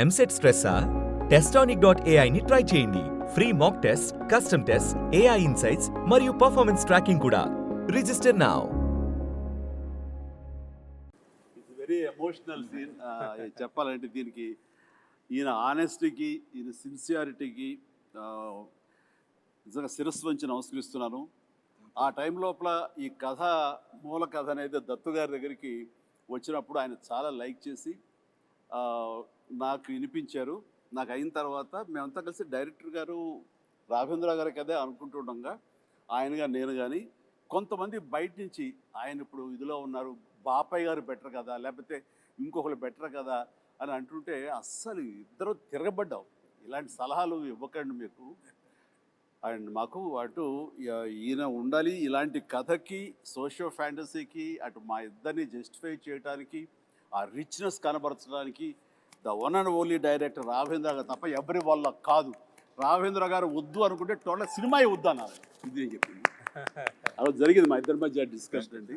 ఎంసెట్ స్ట్రెస్సా? టెస్టానిక్.ai ని ట్రై చేయండి. Free mock test, custom test, AI insights మరియు పర్ఫార్మెన్స్ ట్రాకింగ్ కూడా. Register now. It's very emotional scene. చెప్పాలంటే దీనికి ఈయన ఆనెస్టీకి, ఈయన సిన్సియారిటీకి నిజంగా శిరస్సు వంచి నమస్కరిస్తున్నాను. ఆ టైం లోపల ఈ కథ మూల కథ అనేది దత్తు గారి దగ్గరికి వచ్చినప్పుడు ఆయన చాలా లైక్ చేసి నాకు వినిపించారు. నాకు అయిన తర్వాత మేమంతా కలిసి డైరెక్టర్ గారు రాఘవేంద్ర గారి కదే అనుకుంటుండగా ఆయనగా నేను కానీ కొంతమంది బయట నుంచి ఆయన ఇప్పుడు ఇదిలో ఉన్నారు, బాపయ్య గారు బెటర్ కదా, లేకపోతే ఇంకొకరు బెటర్ కదా అని అంటుంటే అస్సలు ఇద్దరు తిరగబడ్డావు. ఇలాంటి సలహాలు ఇవ్వకండి మీకు. అండ్ మాకు అటు ఈయన ఉండాలి, ఇలాంటి కథకి సోషియో ఫ్యాంటసీకి అటు మా ఇద్దరిని జస్టిఫై చేయడానికి, ఆ రిచ్నెస్ కనబరచడానికి the one and only director Raghavendra గారు తప్ప ఎవరి వల్ల కాదు. రాఘవేంద్ర గారు వద్దు అనుకుంటే టోటల్ సినిమా వద్దు అన్నారు. ఇది నేను చెప్పింది. అలా జరిగింది మా ఇద్దరి మధ్య డిస్కషన్ అండి.